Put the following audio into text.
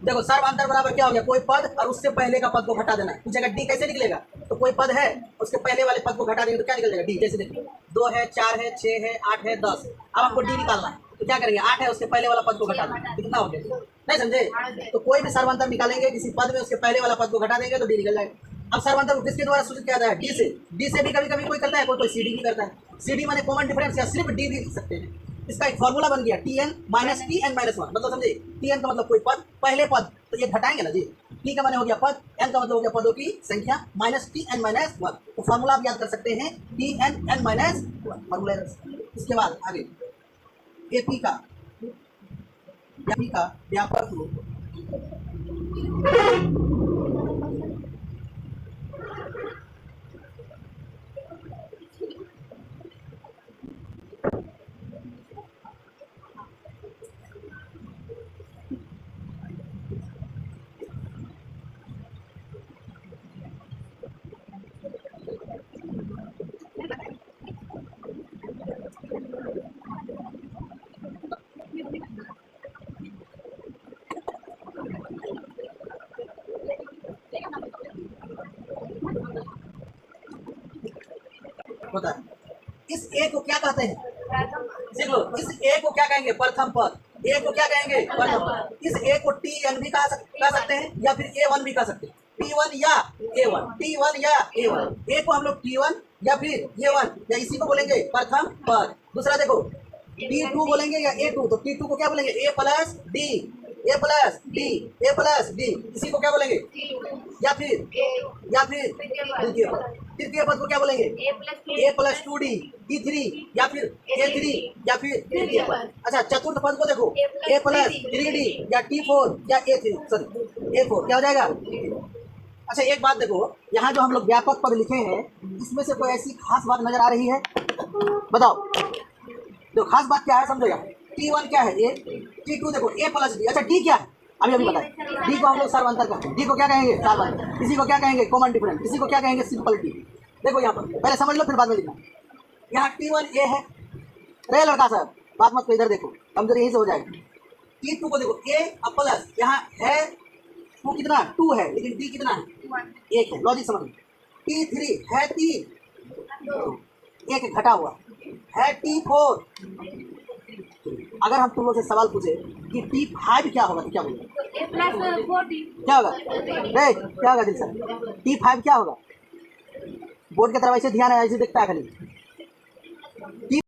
देखो सर्वांतर बराबर क्या हो गया, कोई पद और उससे पहले का पद को घटा देना। पूछेगा डी कैसे निकलेगा, तो कोई पद है उसके पहले वाले पद को घटा देंगे तो क्या निकल जाएगा डी। जैसे देखिए 2 है, 4 है, 6 है, 8 है, 10। अब आपको डी निकालना है तो क्या करेंगे, 8 है उसके पहले वाला पद को घटा देंगे, कितना हो गया, नहीं समझे। तो कोई भी सर्वांतर निकालेंगे किसी पद में उसके पहले वाला पद को घटा देंगे तो डी निकल जाएगा। अब सर्वांतर किसके द्वारा सूचित किया जाता है, डी से। डी से भी कभी कभी कोई करता है, कोई सी डी भी करता है। सी डी माने कॉमन डिफरेंस या सिर्फ डी भी लिख सकते हैं। इसका एक फॉर्मूला बन गया T N minus T N minus one, मतलब समझे, टी एन का मतलब कोई पद, पहले पद तो ये घटाएंगे ना जी, टी का माने हो गया पद, एन का मतलब हो गया पदों की संख्या, minus T N minus one. तो फॉर्मूला आप याद कर सकते हैं T N N minus one formula. इसके बाद आगे एपी का व्यापक रूप। होता है। इस ए को क्या कहते हैं, देख लो, इस ए को क्या कहेंगे, प्रथम पद। ए को क्या कहेंगे, प्रथम पद। इस ए को टी एन भी कह सकते हैं या फिर ए वन भी कह सकते हैं, टी वन या ए वन, टी वन या ए वन। ए को हम लोग टी वन या फिर ए वन या इसी को बोलेंगे प्रथम पद। दूसरा देखो टी टू बोलेंगे या ए टू, तो टी टू को क्या बोलेंगे, A plus D, A plus D, A plus D, इसी को क्या बोलेंगे, या फिर तृतीय पद को क्या बोलेंगे, A plus two D, D three या फिर ए थ्री या फिर तृतीय पद। अच्छा चतुर्थ पद को देखो, ए प्लस थ्री डी या टी फोर या ए थ्री, सॉरी ए फोर, क्या हो जाएगा। अच्छा एक बात देखो, यहाँ जो हम लोग व्यापक पद लिखे हैं इसमें से कोई ऐसी खास बात नजर आ रही है, बताओ। तो खास बात क्या है समझो, टी वन क्या है ए, टी टू देखो ए प्लस डी। अच्छा डी क्या है, अभी बताए, डी को हम लोग सर्वांतर कहते हैं, डी को क्या कहेंगे, सर्वांतर। इसी को क्या कहेंगे, कॉमन डिफरेंस। इसी को क्या कहेंगे, सिंपल डी। देखो यहाँ पर पहले समझ लो फिर बाद में लिखना। यहाँ टी वन ए है, रे लड़का साहब बात मत, इधर देखो कमजोरी यहीं से हो जाएगी। टी टू को देखो ए अब प्लस, यहाँ है टू कितना, टू है, लेकिन डी कितना है, एक है, लॉजिक समझ। टी थ्री है तीन, एक घटा हुआ है, टी फोर। अगर हम तुम लोग से सवाल पूछे कि टी फाइव क्या होगा तो क्या बोलोगे, क्या होगा, क्या होगा दिल सर, टी फाइव क्या होगा। बोर्ड की तरफ ऐसे ध्यान है, ऐसे देखता है खाली।